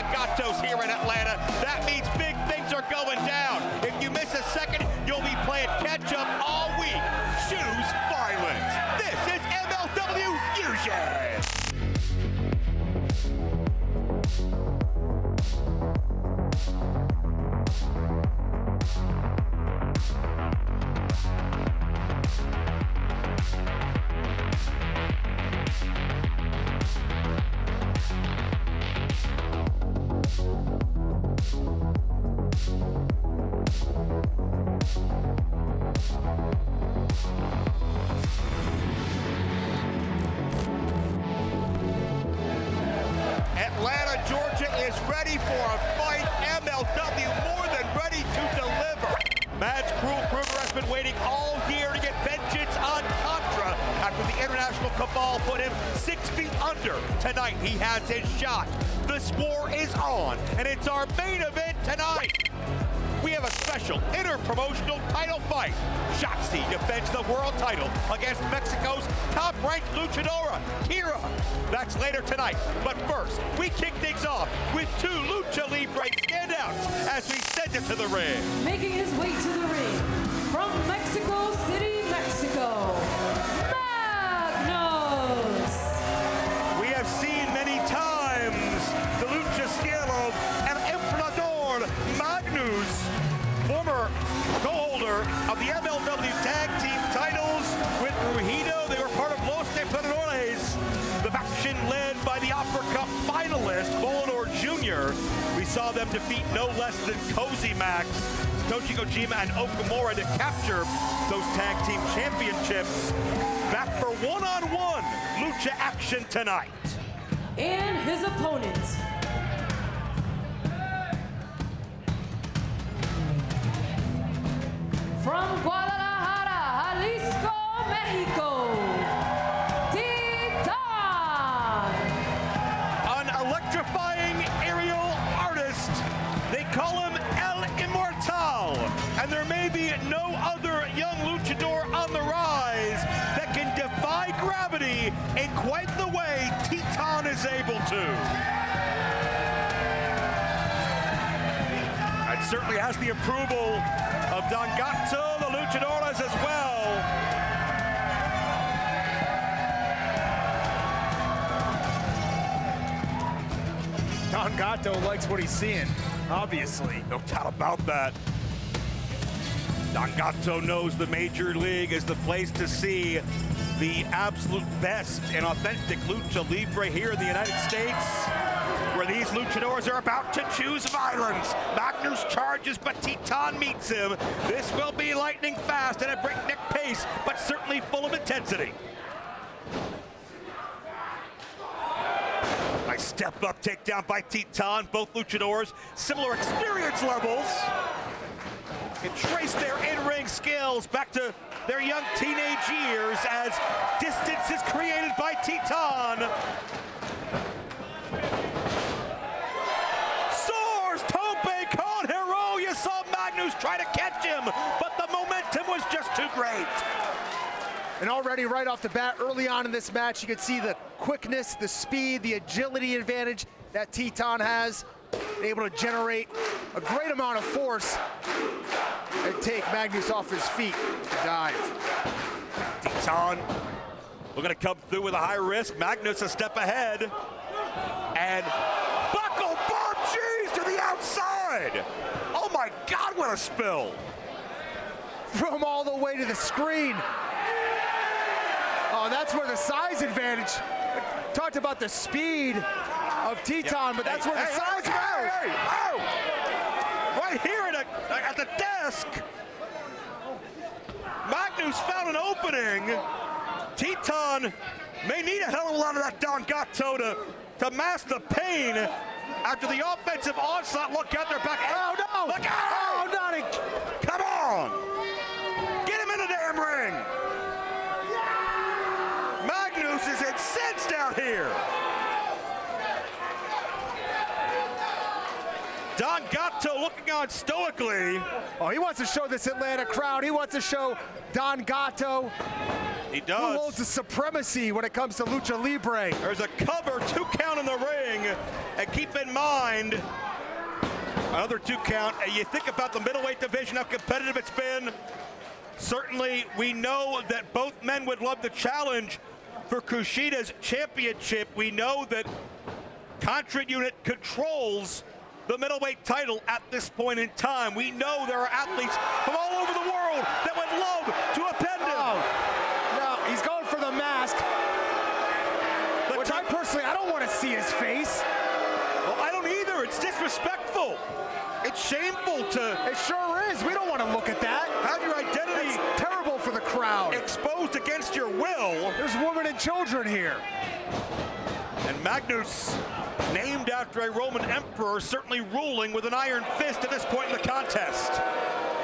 Don Gatto's here in Atlanta. That means big things are going down. If you miss a second, you'll be playing catch-up all week. Choose violence. This is MLW Fusion. Is ready for a fight. MLW more than ready to deliver. Krule Krugger has been waiting all year to get vengeance on Contra after the international cabal put him 6 feet under. Tonight he has his shot. This war is on, and it's our main event tonight. We have a special inter-promotional title fight. Shotzi defends the world title against Mexico's top-ranked luchadora, Kira. That's later tonight. But first, we kick things off with 2 Lucha Libre standouts as we send it to the ring. Making his way to the ring from Mexico City, Mexico, Magnus. We have seen many times the lucha skill of El Emperador Magnus, former co-holder of the MLW tag team titles with Rudo. They were part of Los Emperadores. The faction led by the Opera Cup finalist, Volador Jr. We saw them defeat no less than Cozy Max, Toshi Kojima, and Okumura to capture those tag team championships. Back for one-on-one lucha action tonight. And his opponent, from Guadalajara, Jalisco, Mexico, Titán. An electrifying aerial artist. They call him El Inmortal. And there may be no other young luchador on the rise that can defy gravity in quite the way Titán is able to. That certainly has the approval of Don Gatto, the luchadoras as well. Don Gatto likes what he's seeing, obviously. No doubt about that. Don Gatto knows the Major League is the place to see the absolute best and authentic lucha libre here in the United States, where these luchadors are about to choose violence. Magnus charges, but Titán meets him. This will be lightning fast at a breakneck pace, but certainly full of intensity. Nice step up takedown by Titán. Both luchadors, similar experience levels. Can trace their in-ring skills back to their young teenage years as distance is created by Titán. Soars Tope con Hero. You saw Magnus try to catch him, but the momentum was just too great. And already right off the bat, early on in this match, you can see the quickness, the speed, the agility advantage that Titán has. Able to generate a great amount of force and take Magnus off his feet to dive. Titán looking to come through with a high risk. Magnus a step ahead. And buckle bomb cheese to the outside. Oh my God, what a spill. From all the way to the screen. Oh, that's where the size advantage. Talked about the speed of Titán, but that's where the size goes. Oh! Right here at the desk. Magnus found an opening. Titán may need a hell of a lot of that Don Gatto to mask the pain after the offensive onslaught. Look out, they're back. Oh no! Look out! Oh, not again! Come on! Get him in the damn ring! Magnus is incensed out here. Don Gatto looking on stoically. Oh, he wants to show this Atlanta crowd. He wants to show Don Gatto He does. Who holds the supremacy when it comes to lucha libre? There's a cover, 2 count in the ring. And keep in mind, another 2 count. And you think about the middleweight division, how competitive it's been. Certainly, we know that both men would love the challenge for Kushida's championship. We know that CONTRA Unit controls the middleweight title at this point in time. We know there are athletes from all over the world that would love to append him. Oh, no, he's going for the mask. Which I personally, I don't want to see his face. Well, I don't either. It's disrespectful. It's shameful to... It sure is. We don't want to look at that. Have your identity... It's terrible for the crowd. Exposed against your will. There's women and children here. And Magnus, named after a Roman emperor, certainly ruling with an iron fist at this point in the contest.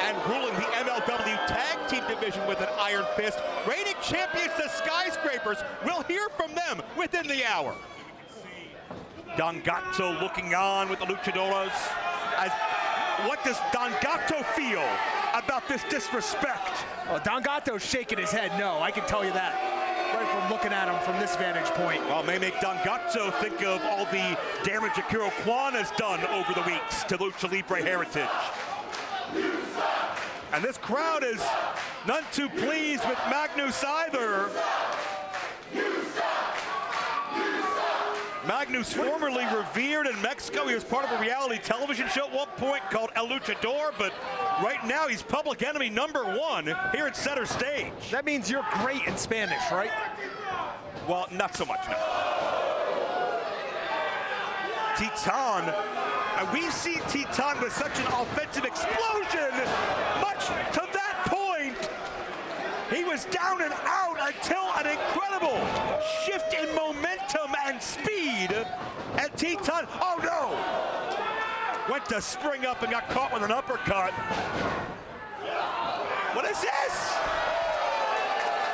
And ruling the MLW Tag Team Division with an iron fist. Reigning champions, the Skyscrapers. We'll hear from them within the hour. Don Gato looking on with the luchadoras. What does Don Gato feel about this disrespect? Well, Don Gato's shaking his head no, I can tell you that. Right from looking at him from this vantage point. Well, may make Don Gato think of all the damage Akira Kwan has done over the weeks to Lucha Libre heritage. And this crowd is none too pleased with Magnus either. Magnus, formerly revered in Mexico. He was part of a reality television show at one point called El Luchador, but right now he's public enemy #1 here at center stage. That means you're great in Spanish, right? Well, not so much, no. Titán, and we see Titán with such an offensive explosion. Much to that point, he was down and out until an incredible shift in momentum and speed. And Titán, oh no! Went to spring up and got caught with an uppercut. What is this?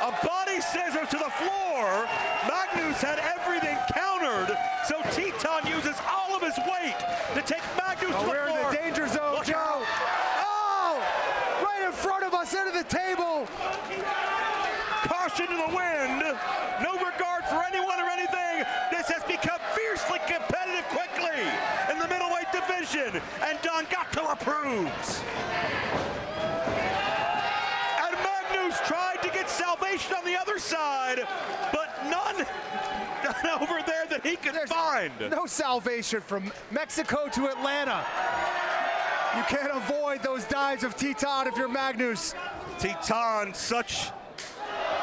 A body scissors to the floor. Magnus had everything countered, so Titán uses all of his weight to take Magnus to the floor. We're in the danger zone, Look Joe. out. Oh! Right in front of us, into the table. Caution to the wind. No regard for anyone or anything. This has become fiercely competitive quickly in the middleweight division, and Don Gato approves. And Magnus tried to get salvation on the other side, but none over there that he could find. No salvation from Mexico to Atlanta. You can't avoid those dives of Titán if you're Magnus. Titán, such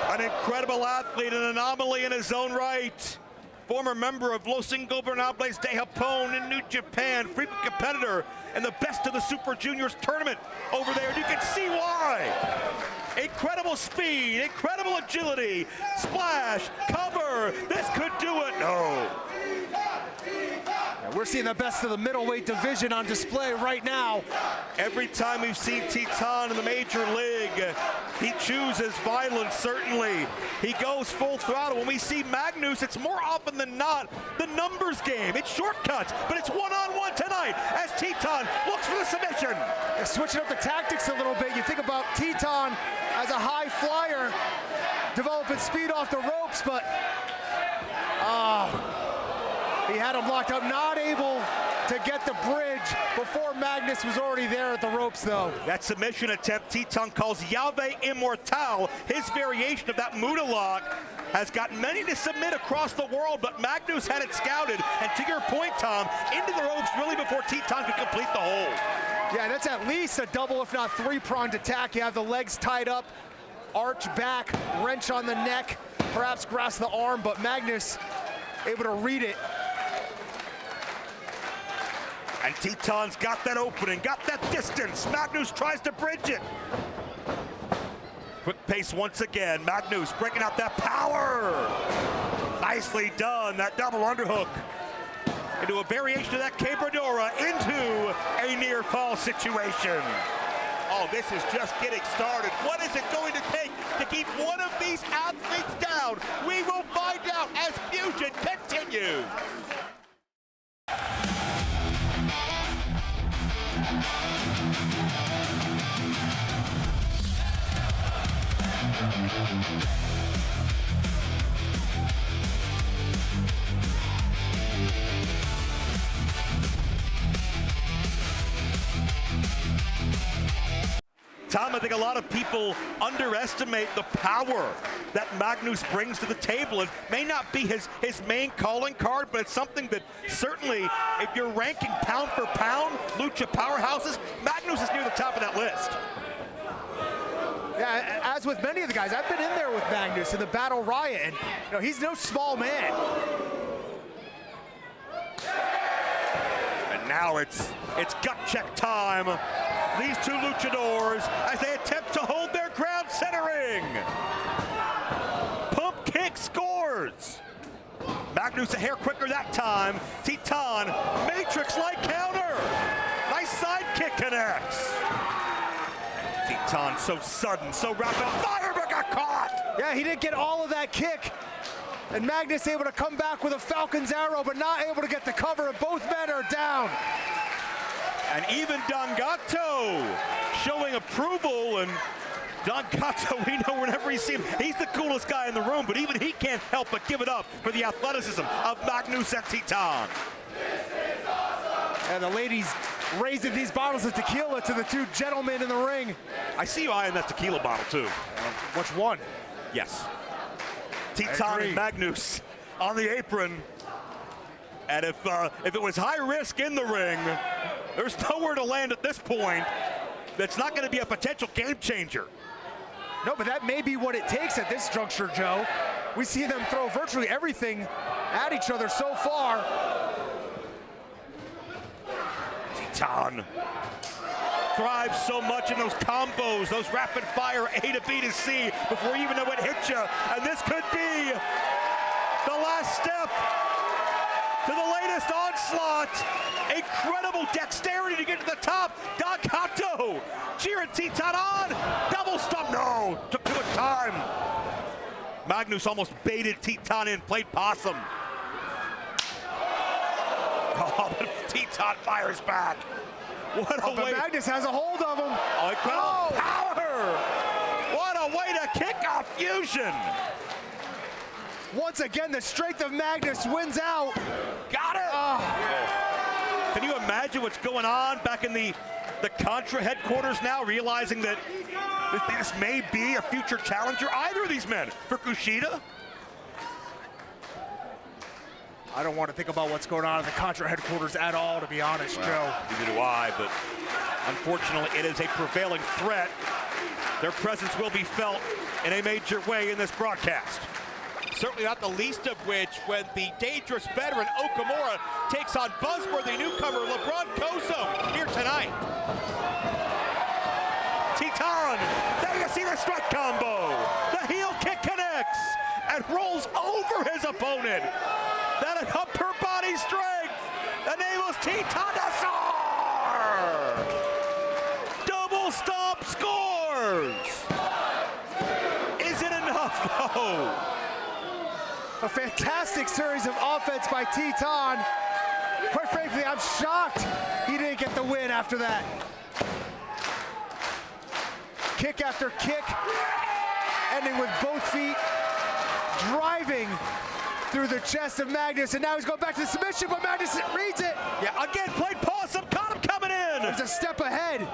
an incredible athlete, an anomaly in his own right. Former member of Los Ingobernables de Japón in New Japan, frequent competitor in the Best of the Super Juniors tournament over there. And you can see why. Incredible speed, incredible agility, splash, cover. This could do it. No. We're seeing the best of the middleweight division on display right now. Every time we've seen Titán in the major league, he chooses violence, certainly. He goes full throttle. When we see Magnus, it's more often than not the numbers game. It's shortcuts, but it's one-on-one tonight as Titán looks for the submission. They're switching up the tactics a little bit. You think about Titán as a high flyer, developing speed off the ropes, but he had him locked up, not able to get the bridge before Magnus was already there at the ropes, though. That submission attempt Titán calls Llave Inmortal. His variation of that Muda lock has gotten many to submit across the world, but Magnus had it scouted. And to your point, Tom, into the ropes really before Titán could complete the hold. Yeah, that's at least a double, if not three-pronged attack. You have the legs tied up, arch back, wrench on the neck, perhaps grasp the arm, but Magnus able to read it. And Titán's got that opening, got that distance. Magnus tries to bridge it. Quick pace once again. Magnus breaking out that power. Nicely done, that double underhook. Into a variation of that quebradora, into a near fall situation. Oh, this is just getting started. What is it going to take to keep one of these athletes down? We will find out as Fusion continues. Tom, I think a lot of people underestimate the power that Magnus brings to the table. It may not be his main calling card, but it's something that certainly, if you're ranking pound for pound, lucha powerhouses, Magnus is near the top of that list. Yeah, as with many of the guys, I've been in there with Magnus in the Battle Riot, and you know, he's no small man. And now it's gut check time. These two luchadors as they attempt to hold their ground centering. Pump kick scores. Magnus a hair quicker that time. Titán, Matrix-like counter. Nice side kick connects. Titán so sudden, so rapid fire, but got caught. Yeah, he didn't get all of that kick. And Magnus able to come back with a Falcon's arrow, but not able to get the cover, and both men are down. And even Don Gato showing approval, and Don Gato, we know whenever we see him, he's the coolest guy in the room, but even he can't help but give it up for the athleticism of Magnus and Titán. And the ladies raising these bottles of tequila to the two gentlemen in the ring. I see you eyeing that tequila bottle too. Which one? Yes. Titán and Magnus on the apron. And if it was high risk in the ring, there's nowhere to land at this point. That's not going to be a potential game changer. No, but that may be what it takes at this juncture, Joe. We see them throw virtually everything at each other so far. Titán thrives so much in those combos, those rapid fire A to B to C before you even know what hit you. And this could be the last step to the latest onslaught. Incredible dexterity to get to the top. Don Gato cheering Titán on. Double stomp. No, took too much time. Magnus almost baited Titán in, played possum. Oh, but Titán fires back. What a way. Magnus has a hold of him. Oh, incredible power. What a way to kick off Fusion. Once again, the strength of Magnus wins out. Got it. Oh. Can you imagine what's going on back in the Contra headquarters now, realizing that this may be a future challenger, either of these men, for Kushida? I don't want to think about what's going on in the Contra headquarters at all, to be honest, Joe. Neither do I, but unfortunately it is a prevailing threat. Their presence will be felt in a major way in this broadcast. Certainly not the least of which when the dangerous veteran Okumura takes on buzzworthy newcomer LaBron Kozone here tonight. Titán, there you see the strike combo. The heel kick connects and rolls over his opponent. That an upper body strength enables Titán to soar. Double stomp scores. Is it enough though? A fantastic series of offense by Titán. Quite frankly, I'm shocked he didn't get the win after that. Kick after kick, ending with both feet, driving through the chest of Magnus, and now he's going back to the submission, but Magnus reads it. Yeah, again, played possum, caught him coming in. There's a step ahead.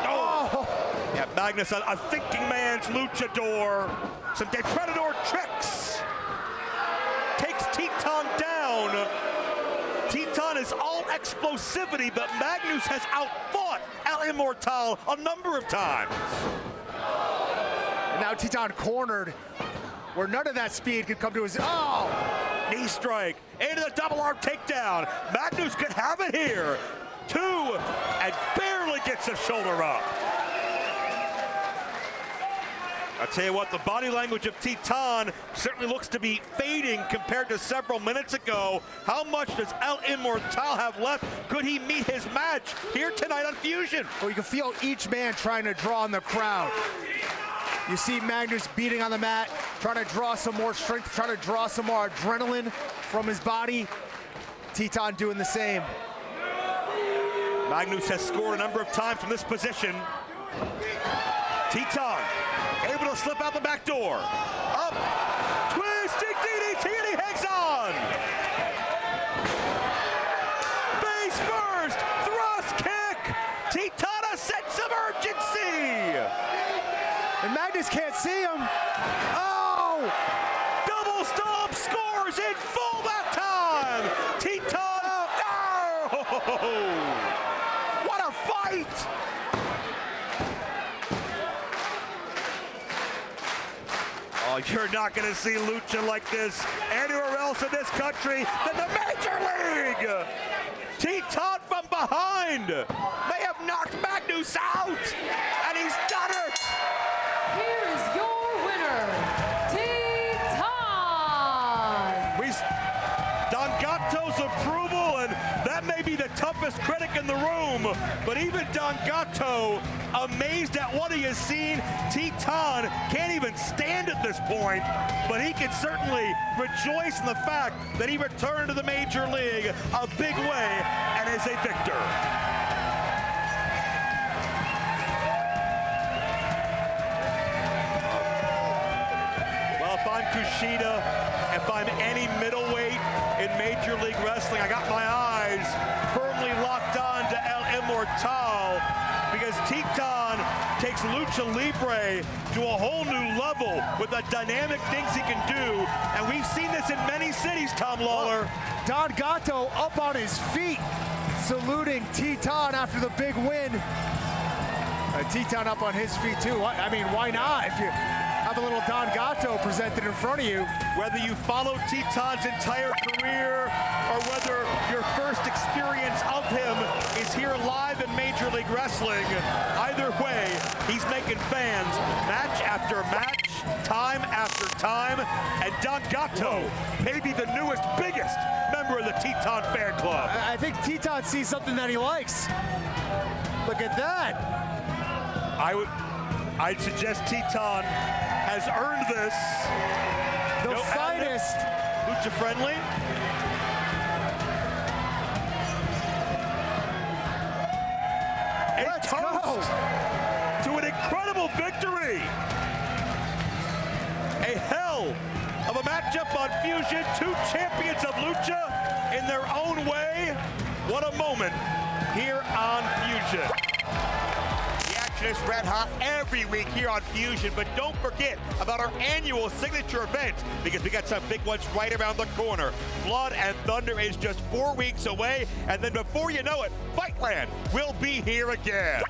Oh. Yeah, Magnus, a thinking man's luchador. Some Predator tricks. Takes Titán down. Titán is all explosivity, but Magnus has outfought El Inmortal a number of times. And now Titán cornered, where none of that speed could come to his, knee strike, into the double arm takedown. Magnus could have it here. Two, and barely gets his shoulder up. I'll tell you what, the body language of Titán certainly looks to be fading compared to several minutes ago. How much does El Inmortal have left? Could he meet his match here tonight on Fusion? Well, you can feel each man trying to draw on the crowd. You see Magnus beating on the mat, trying to draw some more strength, trying to draw some more adrenaline from his body. Titán doing the same. Magnus has scored a number of times from this position. Titán able to slip out the back door. Up, twisting DDT, and he hangs on. Face first, thrust kick. Titán just can't see him. Oh! Double stomp scores in full that time. Titán. No! What a fight! Oh, you're not going to see lucha like this anywhere else in this country than the Major League. Titán from behind may have knocked Magnus out, and he's done it. Here is your winner, Titán. Don Gato's approval, and that may be the toughest critic in the room, but even Don Gato, amazed at what he has seen. Titán can't even stand at this point, but he can certainly rejoice in the fact that he returned to the Major League a big way and is a victor. Well, if I'm Kushida, if I'm any middleweight in Major League Wrestling, I got my eyes firmly locked on to El Inmortal, because Titán takes Lucha Libre to a whole new level with the dynamic things he can do, and we've seen this in many cities, Tom Lawler. Don Gato up on his feet, saluting Titán after the big win. Titán up on his feet too. I mean, why not? If you have a little Don Gato presented in front of you. Whether you follow Titán's entire career or whether your first experience of him is here live in Major League Wrestling, either way, he's making fans match after match, time after time, and Don Gato may be the newest, biggest member of the Titán fan club. I think Titán sees something that he likes. Look at that. I'd suggest Titán has earned this. The finest. Lucha friendly. A Let's toast to an incredible victory. A hell of a matchup on Fusion. Two champions of Lucha in their own way. What a moment here on Fusion. It's red hot every week here on Fusion, but don't forget about our annual signature event, because we got some big ones right around the corner. Blood and Thunder is just 4 weeks away, and then before you know it, Fightland will be here again.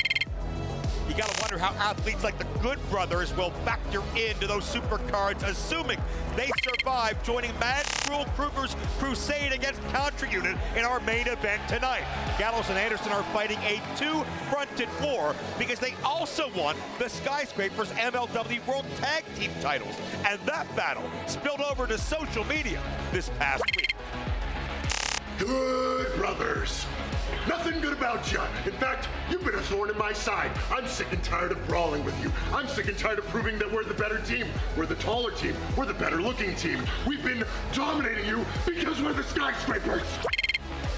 You gotta wonder how athletes like the Good Brothers will factor into those super cards, assuming they survive joining Mad Krule Krugger's crusade against CONTRA Unit in our main event tonight. Gallows and Anderson are fighting a two-fronted war because they also won the Skyscrapers MLW World Tag Team titles, and that battle spilled over to social media this past week. Good Brothers. Nothing good about you. In fact, you've been a thorn in my side. I'm sick and tired of brawling with you. I'm sick and tired of proving that we're the better team. We're the taller team. We're the better looking team. We've been dominating you because we're the Skyscrapers.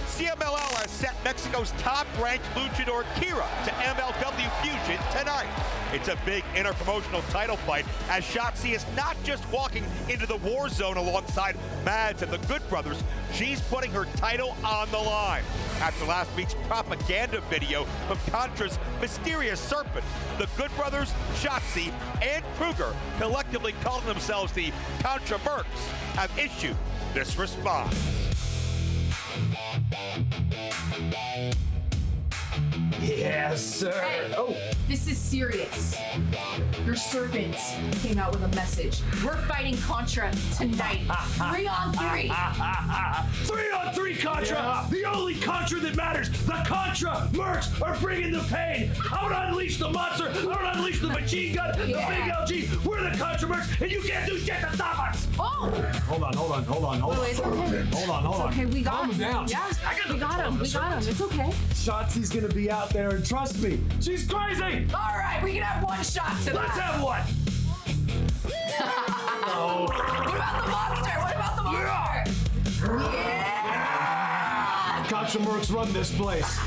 CMLL has sent Mexico's top-ranked luchador Kira to MLW Fusion tonight. It's a big inter-promotional title fight, as Shotzi is not just walking into the war zone alongside Mads and the Good Brothers, she's putting her title on the line. After last week's propaganda video from CONTRA's mysterious Serpent, the Good Brothers, Shotzi, and Krugger, collectively calling themselves the CONTRA MERCS, have issued this response. Yes, sir. Hey, this is serious. Your Serpents came out with a message. We're fighting CONTRA tonight. 3-on-3. 3-on-3 CONTRA! Yeah. The only CONTRA that matters! The CONTRA MERCS are bringing the pain! I want to unleash the monster! I want to unleash the machine gun! The big LG! We're the CONTRA MERCS, and you can't do shit to stop us! Oh! Hold on. It's okay. Hold on. Okay, we got him. Down. Yeah, we got him. It's okay. Shotzi's gonna be out there, and trust me, she's crazy! All right, we can have one shot to Let's that. have one! No. What about the monster? Yeah! CONTRA MERCS run this place.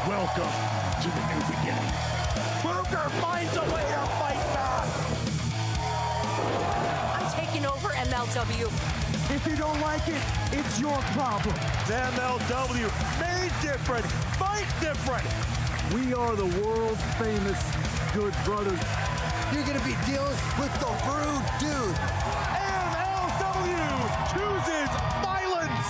Welcome to the new beginning. Krugger finds a way to fight back. I'm taking over MLW. If you don't like it, it's your problem. MLW, made different, fight different. We are the world famous Good Brothers. You're gonna be dealing with the rude dude. MLW chooses violence.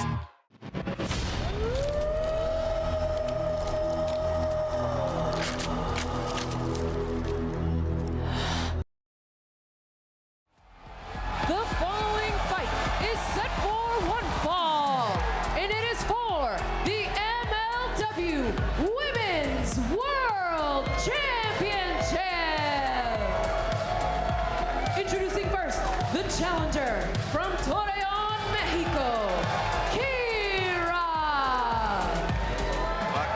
The following fight is set for one fall, and it is for the MLW Women's World Championship. Introducing first, the challenger from Torreon, Mexico, Kira.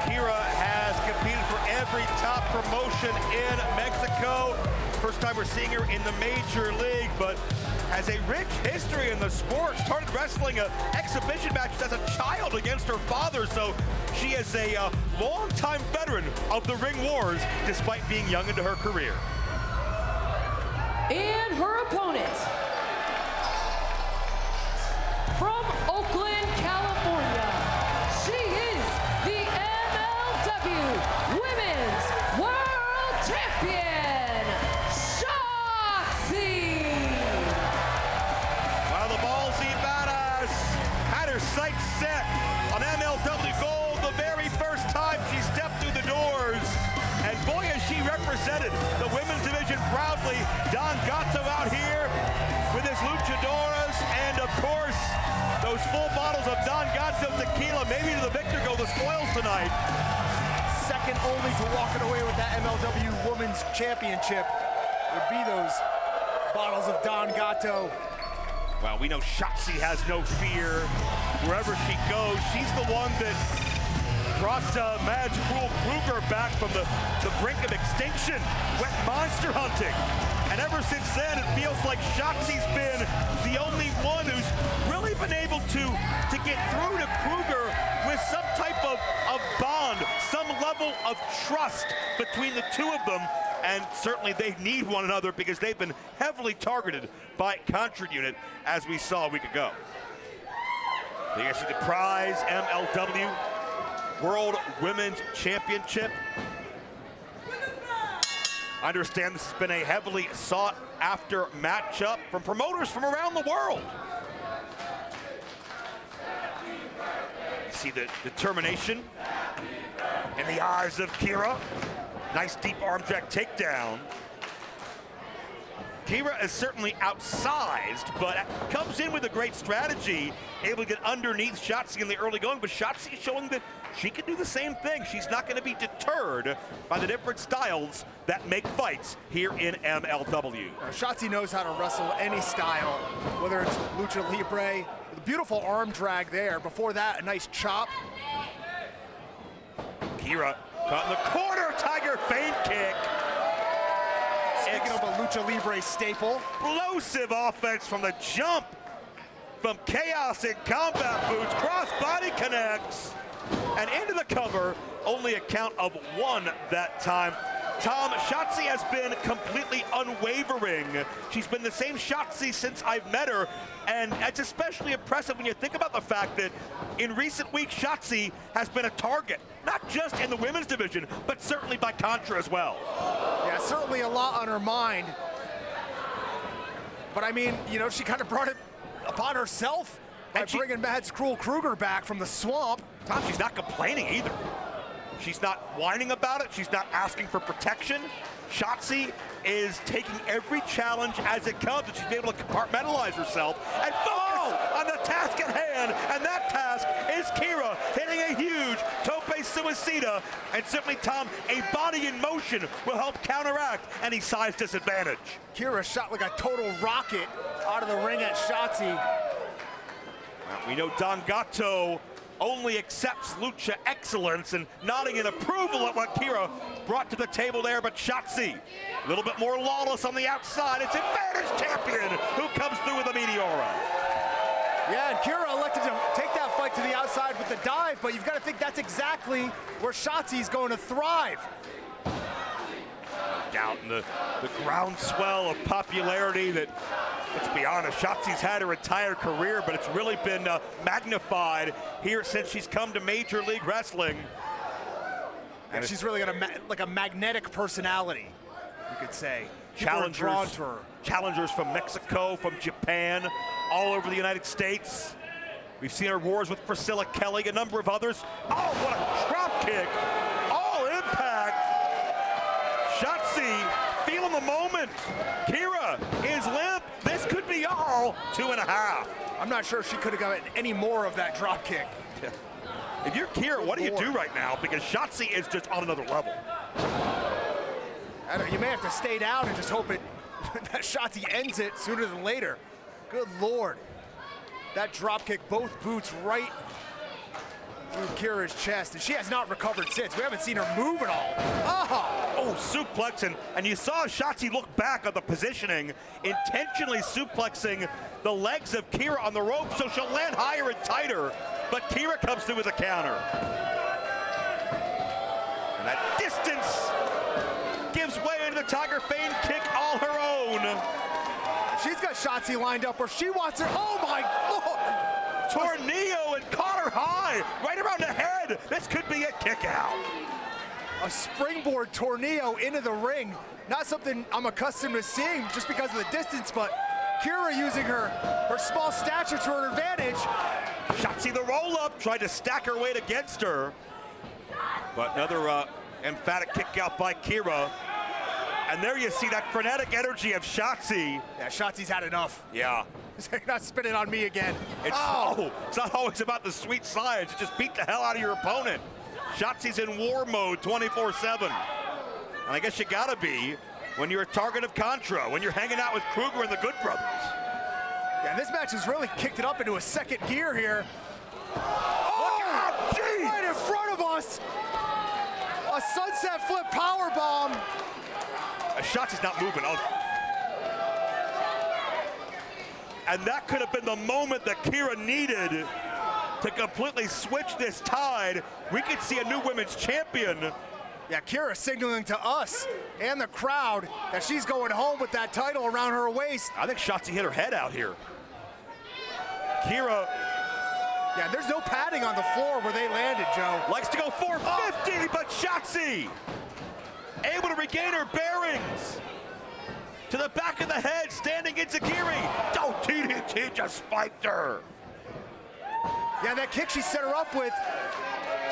Kira has competed for every top promotion in Mexico. First time we're seeing her in the major league, but has a rich history in the sport. Started wrestling an exhibition match as a child against her father, so she is a long-time veteran of the ring wars, despite being young into her career. And her opponent, from Oakland, California, she is the MLW Women's World Champion, Shotzi. While the ballsy badass had her sights set on MLW gold the very first time she stepped through the doors. And boy, has she represented the women's division proudly. Don Gato out here with his luchadoras, and of course, those full bottles of Don Gato tequila. Maybe to the victor go the spoils tonight. Second only to walking away with that MLW Women's Championship would be those bottles of Don Gato. Well, we know Shotzi has no fear wherever she goes. She's the one that brought Krule Krugger back from the brink of extinction, went monster hunting. And ever since then, it feels like Shotzi's been the only one who's really been able to get through to Krugger with some type of bond, some level of trust between the two of them. And certainly they need one another because they've been heavily targeted by CONTRA Unit, as we saw a week ago. There you see the prize, MLW World Women's Championship. I understand this has been a heavily sought after matchup from promoters from around the world. See the determination in the eyes of Kira. Nice deep arm drag takedown. Kira is certainly outsized, but comes in with a great strategy, able to get underneath Shotzi in the early going, but Shotzi showing that she can do the same thing. She's not going to be deterred by the different styles that make fights here in MLW. Shotzi knows how to wrestle any style, whether it's lucha libre, the beautiful arm drag there. Before that, a nice chop. Kira caught in the corner, tiger feint kick. Speaking of a lucha libre staple. Explosive offense from the jump. From Chaos in combat boots, cross body connects. And into the cover, only a count of one that time. Tom, Shotzi has been completely unwavering. She's been the same Shotzi since I've met her, and it's especially impressive when you think about the fact that in recent weeks, Shotzi has been a target, not just in the women's division, but certainly by CONTRA as well. Yeah, certainly a lot on her mind. But I mean, you know, she kind of brought it upon herself by bringing Krule Krugger back from the swamp. Tom, she's not complaining either. She's not whining about it. She's not asking for protection. Shotzi is taking every challenge as it comes, and she's been able to compartmentalize herself and focus on the task at hand. And that task is Kira hitting a huge tope suicida. And simply, Tom, a body in motion will help counteract any size disadvantage. Kira shot like a total rocket out of the ring at Shotzi. We know Don Gato only accepts lucha excellence, and nodding in approval at what Kira brought to the table there, but Shotzi, a little bit more lawless on the outside. It's Advantage Champion who comes through with a Meteora. Yeah, and Kira elected to take that fight to the outside with the dive, but you've got to think that's exactly where Shotzi's going to thrive. Out in the groundswell of popularity that Let's be honest, Shotzi's had her entire career, but it's really been magnified here since she's come to Major League Wrestling. And she's really got like a magnetic personality, you could say. People are drawn to her. Challengers from Mexico, from Japan, all over the United States. We've seen her wars with Priscilla Kelly, a number of others. Oh, what a drop kick. All impact. Shotzi feeling the moment. Kira is limp. This could be all 2.5. I'm not sure she could have gotten any more of that drop kick. If you're Kira, what do you do right now? Because Shotzi is just on another level. I don't, you may have to stay down and just hope that Shotzi ends it sooner than later. Good Lord. That drop kick, both boots right through Kira's chest, and she has not recovered since. We haven't seen her move at all. Oh, suplex, and you saw Shotzi look back on the positioning, intentionally suplexing the legs of Kira on the rope so she'll land higher and tighter, but Kira comes through with a counter. And that distance gives way to the Tiger Feign kick all her own. She's got Shotzi lined up where she wants her. Oh my Lord! Tornillo and caught her high, right around the head. This could be a kick out. A springboard tornillo into the ring. Not something I'm accustomed to seeing just because of the distance, but Kira using her small stature to her advantage. Shotzi the roll up, tried to stack her weight against her. But another emphatic kick out by Kira. And there you see that frenetic energy of Shotzi. Yeah, Shotzi's had enough. Yeah. You're not spinning on me again. It's not always about the sweet science. You just beat the hell out of your opponent. Shotzi's in war mode 24/7. And I guess you gotta be when you're a target of Contra, when you're hanging out with Krugger and the Good Brothers. Yeah, this match has really kicked it up into a second gear here. Oh, look out, geez. Right in front of us. A sunset flip power bomb. Shotzi's not moving. And that could have been the moment that Kira needed to completely switch this tide. We could see a new women's champion. Yeah, Kira signaling to us and the crowd that she's going home with that title around her waist. I think Shotzi hit her head out here. Kira. Yeah, there's no padding on the floor where they landed, Joe. Likes to go 450, but Shotzi able to regain her bearings. To the back of the head, standing Enziguri. Don't TDT just spiked her. Yeah, that kick she set her up with,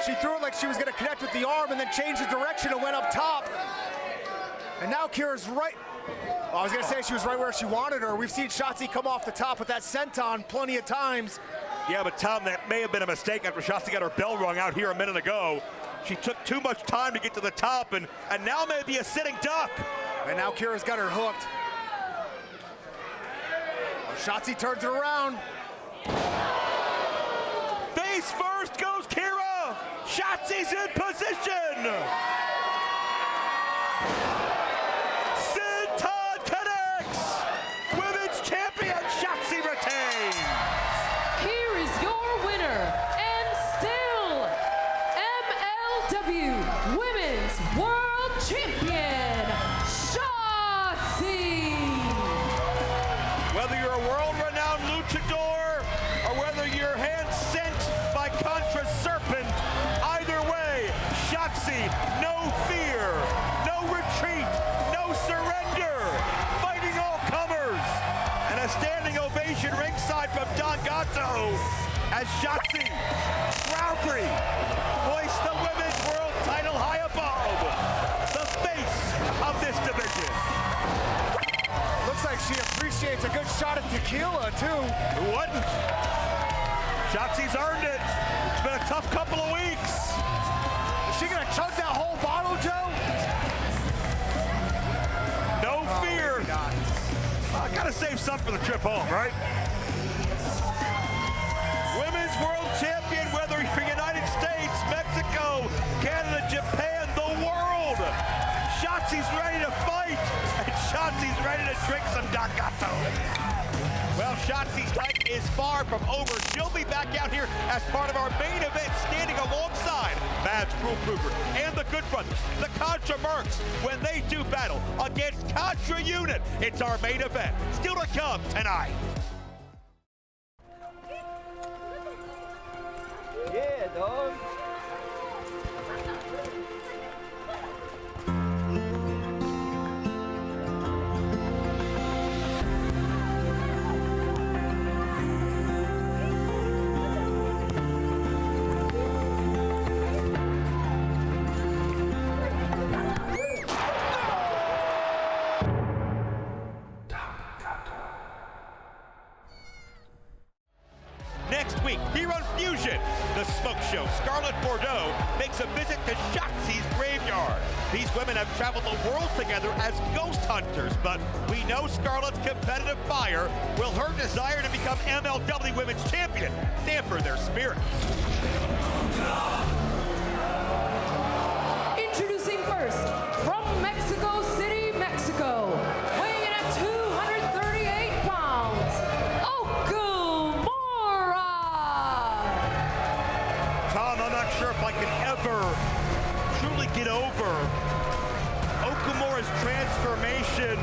she threw it like she was gonna connect with the arm and then changed the direction and went up top. And now Kira's right. Well, I was gonna say she was right where she wanted her. We've seen Shotzi come off the top with that senton plenty of times. Yeah, but Tom, that may have been a mistake after Shotzi got her bell rung out here a minute ago. She took too much time to get to the top, and now maybe a sitting duck. And now Kira's got her hooked. Oh, Shotzi turns it around. Face first goes Kira. Shotzi's in position. Senton connects. Women's champion Shotzi retains. Here is your winner and still MLW Women's World Champion, Shotzi. Whether you're a world-renowned luchador or whether you're hand-sent by Contra Serpent, either way, Shotzi, no fear, no retreat, no surrender, fighting all comers, and a standing ovation ringside from Don Gatto as Shotzi proudly hoists the Women's World Title high above the face of this division. Looks like she appreciates a good shot at tequila, too. Who wouldn't? Shotzi's earned it. It's been a tough couple of weeks. Is she gonna chug that whole bottle, Joe? No fear. I gotta save some for the trip home, right? Women's World Champion, whether you're United States, Mexico, Canada, Japan, the world. Shotzi's ready to fight, and Shotzi's ready to drink some Dagato. Well, Shotzi's night is far from over. She'll be back out here as part of our main event, standing alongside Mads Krule Krugger and the Good Brothers, the CONTRA MERCS, when they do battle against CONTRA Unit. It's our main event. Still to come tonight. Yeah, dog. Next week, here on Fusion, the smoke show Scarlet Bordeaux makes a visit to Shotzi's graveyard. These women have traveled the world together as ghost hunters, but we know Scarlet's competitive fire will her desire to become MLW Women's Champion damper their spirits. Introducing first, from Mexico City, Mexico, weighing in at 238 pounds, Okumura! Tom, I'm not sure if I can ever truly get over Okumura's transformation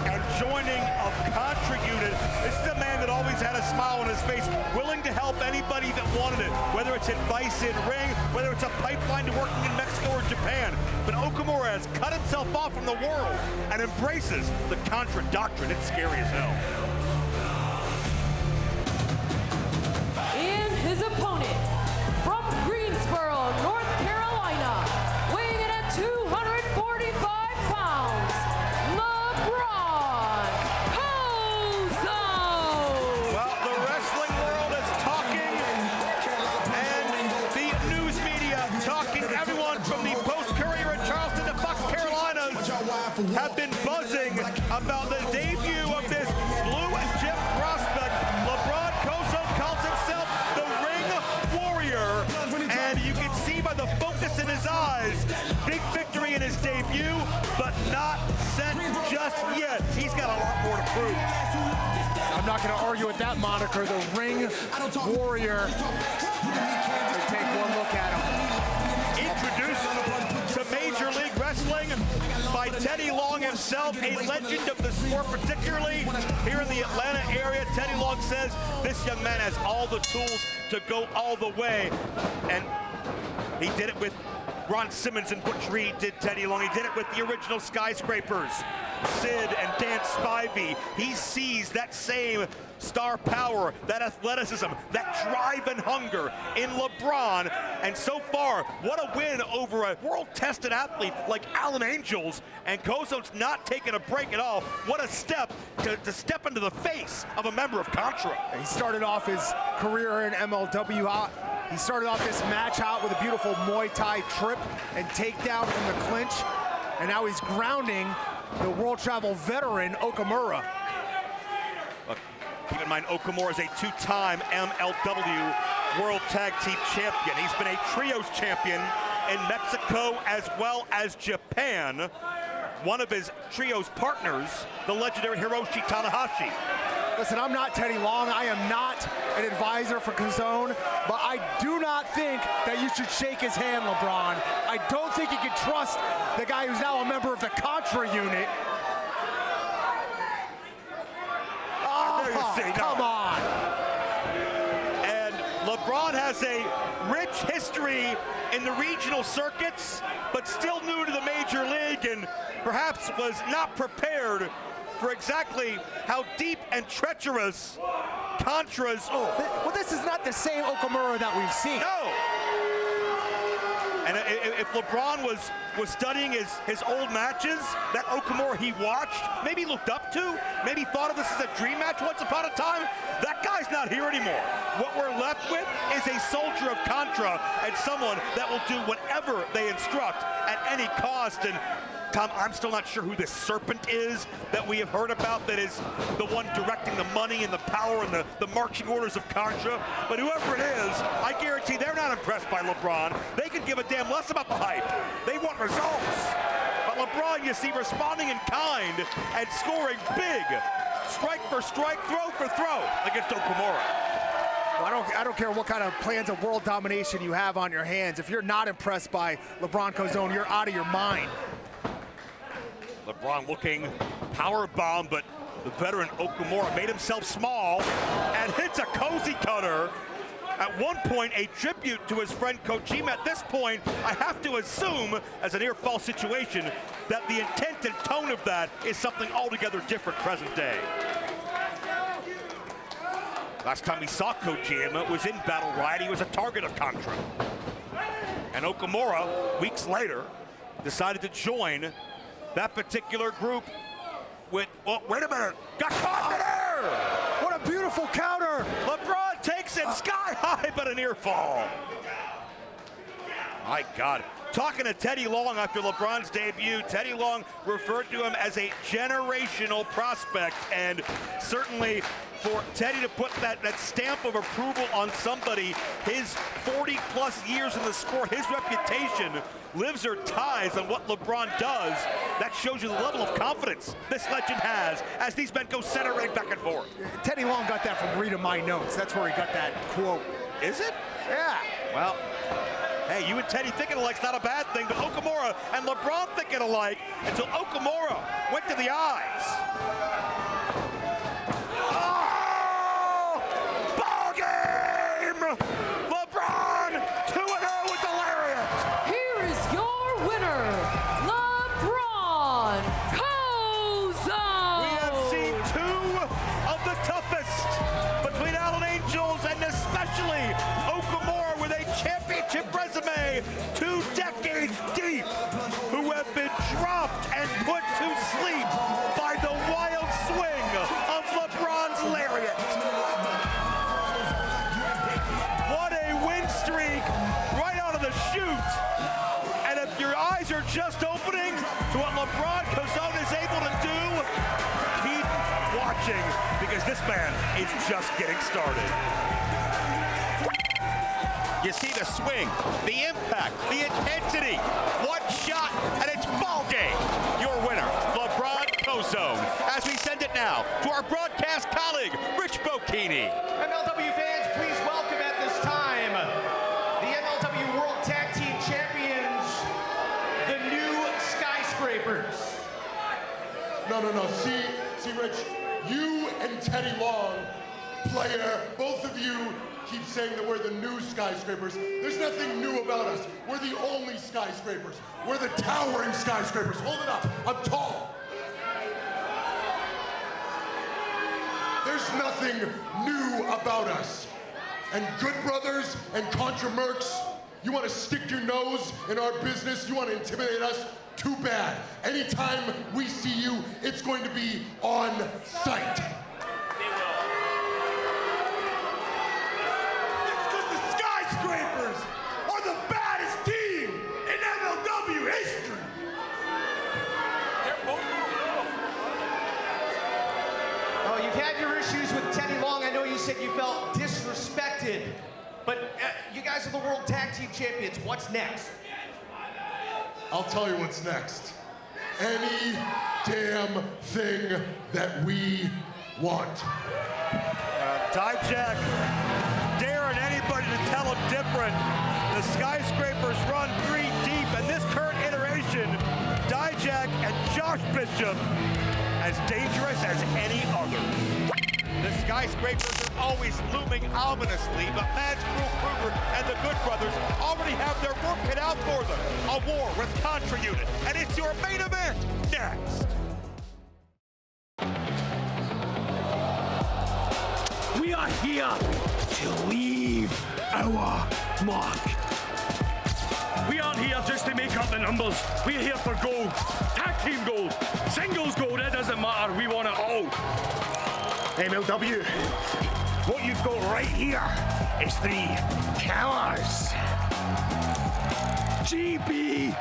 and joining of CONTRA Unit. This is a man that always had a smile on his face, willing to help anybody that wanted it, whether it's advice in ring, whether it's a pipeline to working in Mexico or Japan. But Okumura has cut himself off from the world and embraces the CONTRA doctrine. It's scary as hell. And his opponent, from Greensboro, North Carolina, weighing in at 245 pounds, LaBron Kozone! Well, the wrestling world is talking, and the news media talking. Everyone from the Post-Courier in Charleston to Fox Carolinas have been buzzing about the debut of this blue and chip prospect. LaBron Kozone calls himself the Ring Warrior, and you can see by the focus in his eyes, big victory in his debut, but not set just yet. He's got a lot more to prove. I'm not going to argue with that moniker, the Ring Warrior. Take one look at him. Introduced to Major League Wrestling by Teddy Long himself, a legend of the sport, particularly here in the Atlanta area. Teddy Long says this young man has all the tools to go all the way, and he did it with Ron Simmons and Butch Reed, did Teddy Long. He did it with the original Skyscrapers, Sid and Dan Spivey. He sees that same star power, that athleticism, that drive and hunger in LeBron. And so far, what a win over a world-tested athlete like Alan Angels. And Kozone's not taking a break at all. What a step to step into the face of a member of CONTRA. He started off his career in MLW. He started off this match out with a beautiful Muay Thai trip and takedown from the clinch. And now he's grounding the world travel veteran, Okumura. Keep in mind, Okumura is a two-time MLW World Tag Team Champion. He's been a trios champion in Mexico as well as Japan. One of his trios partners, the legendary Hiroshi Tanahashi. Listen, I'm not Teddy Long. I am not an advisor for Kozone, but I do not think that you should shake his hand, LeBron. I don't think you can trust the guy who's now a member of the CONTRA Unit. Come on. And LeBron has a rich history in the regional circuits, but still new to the major league and perhaps was not prepared for exactly how deep and treacherous CONTRA's. Well, this is not the same Okumura that we've seen. No. And if LeBron was studying his old matches that Okumura he watched, maybe looked up to, maybe thought of this as a dream match once upon a time, that guy's not here anymore. What we're left with is a soldier of CONTRA and someone that will do whatever they instruct at any cost. And Tom, I'm still not sure who this Serpent is that we have heard about, that is the one directing the money and the power and the marching orders of CONTRA. But whoever it is, I guarantee they're not impressed by LeBron. They could give a damn less about the hype. They want results. But LeBron, you see, responding in kind and scoring big. Strike for strike, throw for throw against Okumura. I don't care what kind of plans of world domination you have on your hands. If you're not impressed by LaBron Kozone, you're out of your mind. LeBron looking power bomb, but the veteran Okumura made himself small and hits a cozy cutter. At one point, a tribute to his friend Kojima. At this point, I have to assume, as a near fall situation, that the intent and tone of that is something altogether different present day. Last time we saw Kojima was in Battle Riot. He was a target of Contra. And Okumura, weeks later, decided to join that particular group with, oh, wait a minute, got caught in there! What a beautiful counter! LeBron takes him sky high, but a near fall. My God. Talking to Teddy Long after LeBron's debut, Teddy Long referred to him as a generational prospect, and certainly for Teddy to put that stamp of approval on somebody, his 40-plus years in the sport, his reputation lives or ties on what LeBron does. That shows you the level of confidence this legend has as these men go center ring back and forth. Teddy Long got that from reading my notes. That's where he got that quote. Is it? Yeah. Well, hey, you and Teddy thinking alike's not a bad thing, but Okumura and LeBron thinking alike until Okumura went to the eyes. Oh! Ball game! LeBron 2-0 with the lariat. Here is your winner, LaBron Kozone. We have seen two of the toughest between Allen Angels and especially Okumura with a championship resume, 2 decades deep, who have been dropped and put to sleep by the wild swing of LeBron's lariat. What a win streak right out of the chute. And if your eyes are just opening to what LeBron Kozone is able to do, keep watching, because this man is just getting started. You see the swing, the impact, the intensity. One shot, and it's ball game. Your winner, LaBron Kozone. As we send it now to our broadcast colleague, Rich Bocchini. MLW fans, please welcome at this time the MLW World Tag Team Champions, the new Skyscrapers. No. See, Rich, you and Teddy Long, player, both of you keep saying that we're the new Skyscrapers. There's nothing new about us. We're the only Skyscrapers. We're the towering Skyscrapers. Hold it up. I'm tall. There's nothing new about us. And Good Brothers and CONTRA MERCS, you want to stick your nose in our business? You want to intimidate us? Too bad. Anytime we see you, it's going to be on sight. Skyscrapers are the baddest team in MLW history. Oh, you've had your issues with Teddy Long. I know you said you felt disrespected, but you guys are the World Tag Team Champions. What's next? I'll tell you what's next. Any damn thing that we want. Dijak daring anybody to tell him different. The Skyscrapers run 3 deep, and this current iteration, Dijak and Josh Bishop, as dangerous as any other. The Skyscrapers are always looming ominously, but Krule Krugger and the Good Brothers already have their work cut out for them. A war with CONTRA Unit, and it's your main event next. We are here to leave our mark. We aren't here just to make up the numbers. We're here for gold. Tag team gold. Singles gold, it doesn't matter. We want it all. MLW, what you've got right here is 3 killers. GBOT.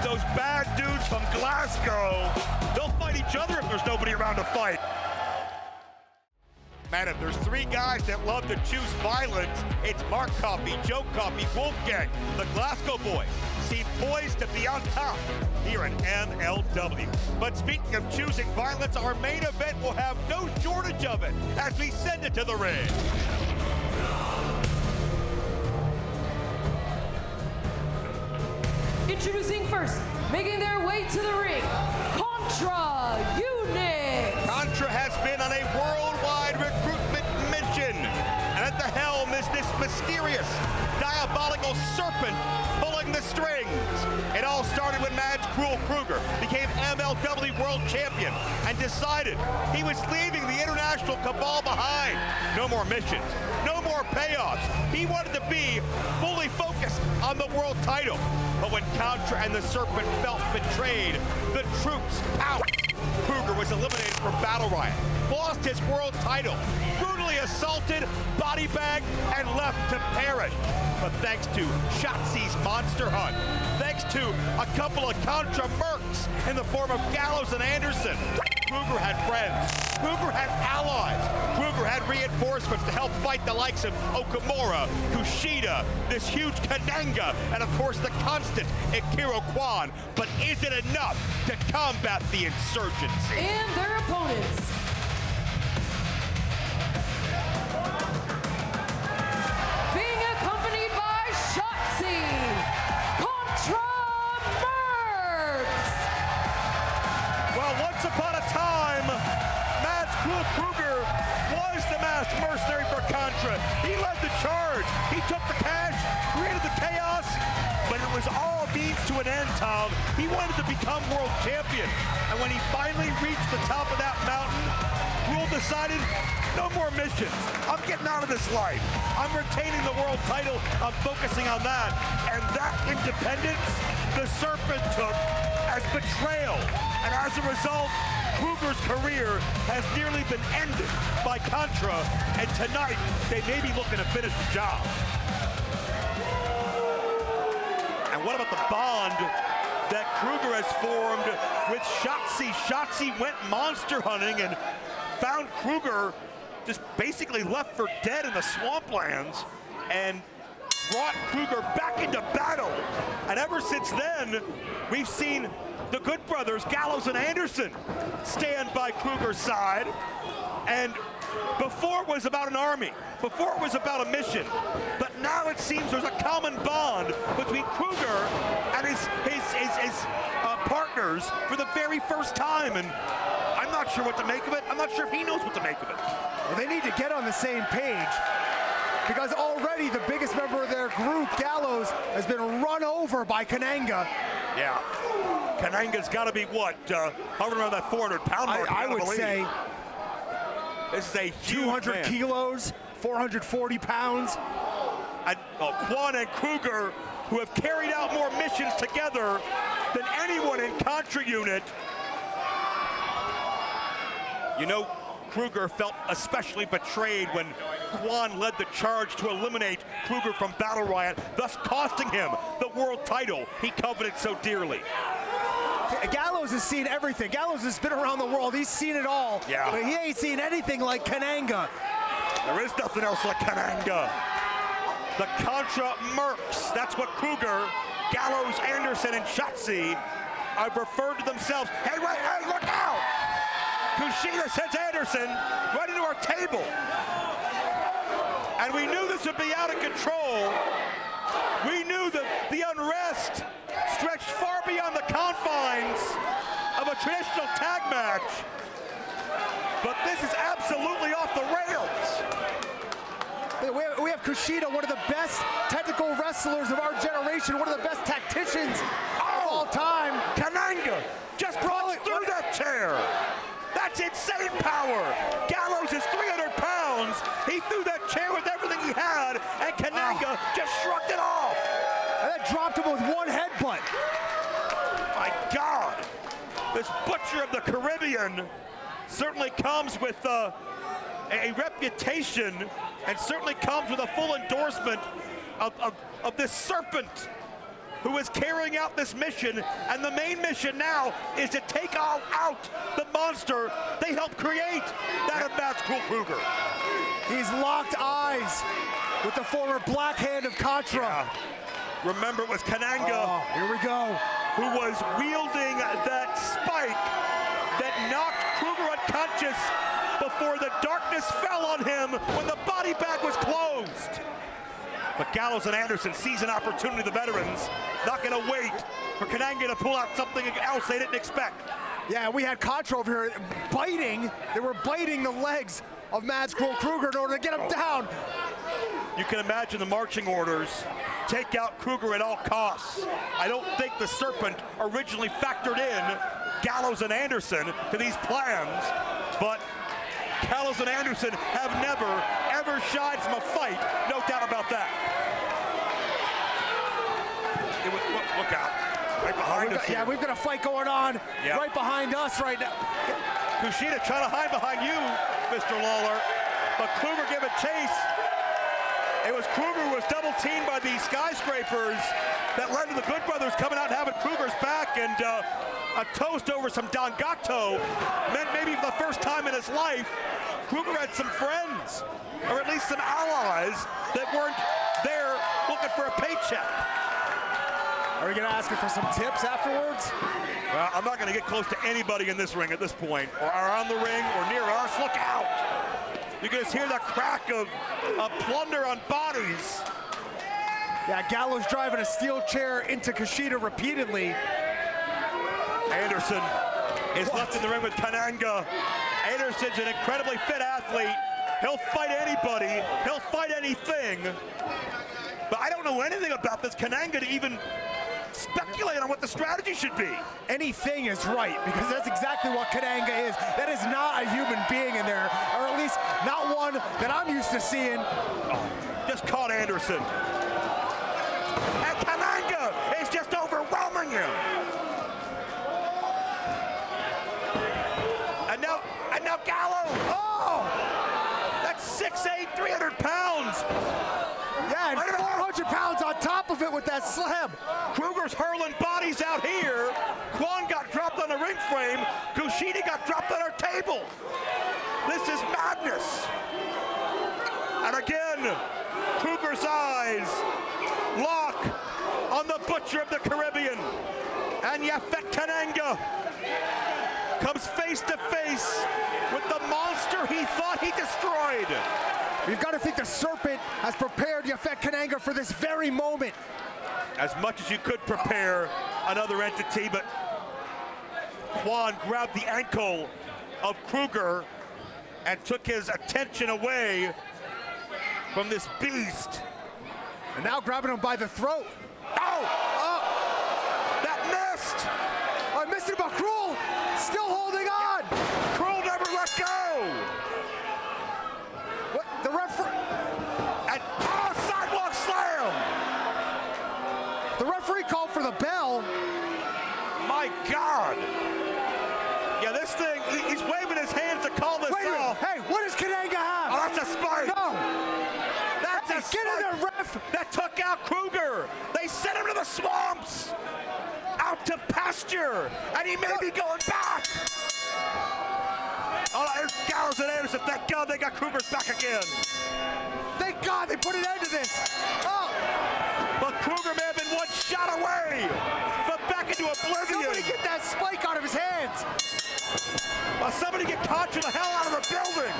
Those bad dudes from Glasgow, they'll fight each other if there's nobody around to fight. Man, if there's three guys that love to choose violence, it's Mark Coffey, Joe Coffey, Wolfgang, the Glasgow boys, seem poised to be on top here in MLW. But speaking of choosing violence, our main event will have no shortage of it as we send it to the ring. Introducing first, making their way to the ring, CONTRA Unit. CONTRA has been on a worldwide recruitment mission, and at the helm is this mysterious, diabolical serpent pulling the strings. It all started when Krule Krugger became MLW World Champion and decided he was leaving the international cabal behind. No more missions, no more payoffs. He wanted to be fully focused on the world title. But when CONTRA and the Serpent felt betrayed, the troops pounced. Krugger was eliminated from Battle Riot, lost his world title, brutally assaulted, body bagged, and left to perish. But thanks to Shotzi's monster hunt, thanks to a couple of CONTRA mercs in the form of Gallows and Anderson, Krugger had friends, Krugger had allies, Krugger had reinforcements to help fight the likes of Okumura, Kushida, this huge Kananga, and of course the constant Ikiro Kwan. But is it enough to combat the insurgency? And their opponents. Being accompanied by Shotzi, CONTRA MERCS. Well, once upon a time, Krule Krugger was the masked mercenary for CONTRA. He led the charge. He took the cash, created the chaos, but it was all means to an end, Tom. He wanted to become world champion. And when he finally reached the top of that mountain, Krule decided, no more missions. I'm getting out of this life. I'm retaining the world title. I'm focusing on that. And that independence, the Serpent took as betrayal. And as a result, Krugger's career has nearly been ended by CONTRA, and tonight they may be looking to finish the job. And what about the bond that Krugger has formed with Shotzi? Shotzi went monster hunting and found Krugger just basically left for dead in the swamplands and brought Krugger back into battle. And ever since then, we've seen the good brothers, Gallows and Anderson, stand by Krugger's side. And before it was about an army, before it was about a mission, but now it seems there's a common bond between Krugger and his partners for the very first time. And I'm not sure what to make of it. I'm not sure if he knows what to make of it. Well, they need to get on the same page, because already the biggest member of their group, Gallows, has been run over by Kananga. Yeah. Kananga's got to be what? Hovering around that 400-pound mark. I would say this is a huge 200 man. kilos, 440 pounds. And Kwan and Krugger, who have carried out more missions together than anyone in CONTRA Unit. You know, Krugger felt especially betrayed when Kwan led the charge to eliminate Krugger from Battle Riot, thus costing him the world title he coveted so dearly. Gallows has seen everything. Gallows has been around the world. He's seen it all. Yeah. But he ain't seen anything like Kananga. There is nothing else like Kananga. The CONTRA mercs. That's what Krugger, Gallows, Anderson, and Shotzi have referred to themselves. Hey, look out! Kushida sends Anderson right into our table. And we knew this would be out of control. We knew that the unrest stretched far beyond the confines of a traditional tag match. But this is absolutely off the rails. We have Kushida, one of the best technical wrestlers of our generation, one of the best tacticians of all time. Kananga just brought through that chair. That's insane power. Gallows is 300 pounds. He threw that chair with everything he had, and Kananga just shrugged it off. And that dropped him with one headbutt. My God. This Butcher of the Caribbean certainly comes with a reputation, and certainly comes with a full endorsement of this Serpent, who is carrying out this mission. And the main mission now is to take out the monster they helped create, that of Krule Krugger. He's locked eyes with the former Black Hand of Contra. Yeah. Remember, it was Kananga. Oh, here we go. Who was wielding that spike that knocked Krugger unconscious before the darkness fell on him when the body bag was closed. But Gallows and Anderson seize an opportunity, the veterans, not gonna wait for Kananga to pull out something else they didn't expect. Yeah, we had Contra over here biting. They were biting the legs of Krule Krugger in order to get him down. You can imagine the marching orders. Take out Krugger at all costs. I don't think the Serpent originally factored in Gallows and Anderson to these plans, but Gallows and Anderson have never, ever shied from a fight. No doubt about that. Look out. Right behind us. Yeah, we've got a fight going on right behind us right now. Kushida trying to hide behind you, Mr. Lawler, but Krugger gave a chase. It was Krugger who was double teamed by these Skyscrapers that led to the Good Brothers coming out and having Krugger's back, and a toast over some Don Gato meant maybe for the first time in his life, Krugger had some friends, or at least some allies that weren't there looking for a paycheck. Are we gonna ask him for some tips afterwards? Well, I'm not gonna get close to anybody in this ring at this point, or around the ring, or near us. Look out! You can just hear the crack of plunder on bodies. Yeah, Gallows driving a steel chair into Kushida repeatedly. Anderson is left in the ring with Kananga. Anderson's an incredibly fit athlete. He'll fight anybody. He'll fight anything. But I don't know anything about this Kananga to even speculate on what the strategy should be. Anything is right, because that's exactly what Kananga is. That is not a human being in there, or at least not one that I'm used to seeing. Oh, just caught Anderson. And Kananga is just overwhelming him. And now Gallows. Oh! That's 6'8", 300 pounds. Yeah, and 400 pounds on top of it with that slam. Krugger's hurling bodies out here. Kwan got dropped on the ring frame. Kushida got dropped on our table. This is madness. And again, Krugger's eyes lock on the Butcher of the Caribbean. And Yaphet Kananga comes face to face with the monster he thought he destroyed. You've got to think the Serpent has prepared Yaphet Kananga for this very moment. As much as you could prepare another entity, but Kwan grabbed the ankle of Krugger and took his attention away from this beast. And now grabbing him by the throat. Oh! That missed! I missed it, but Krule still holding on. Krule never let go! What? The referee. And sidewalk slam! The referee called for the bell. My God! Yeah, this thing, he's waving his hands to call this off. Hey, what does Kananga have? Oh, that's a spike! No! That's a spike! Get in there, ref! That took out Krugger! They sent him to the swamps! Out to pasture! And he may be going back! Oh, there's Gallows and Anderson. Thank God they got Krugger's back again. Thank God they put an end to this. Oh! But Krugger may have been one shot away from back into oblivion. Somebody get that spike out of his hands. Well, somebody get Contra the hell out of the building.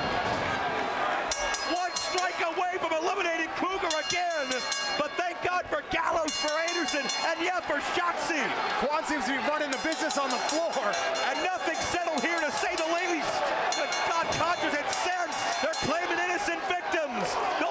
One strike away from eliminating Krugger again. But thank God for Gallows, for Anderson, and yeah, for Shotzi. Kwan seems to be running the business on the floor. And nothing settled here, to say the least. But God, Contra's had sense. They're claiming innocent victims. No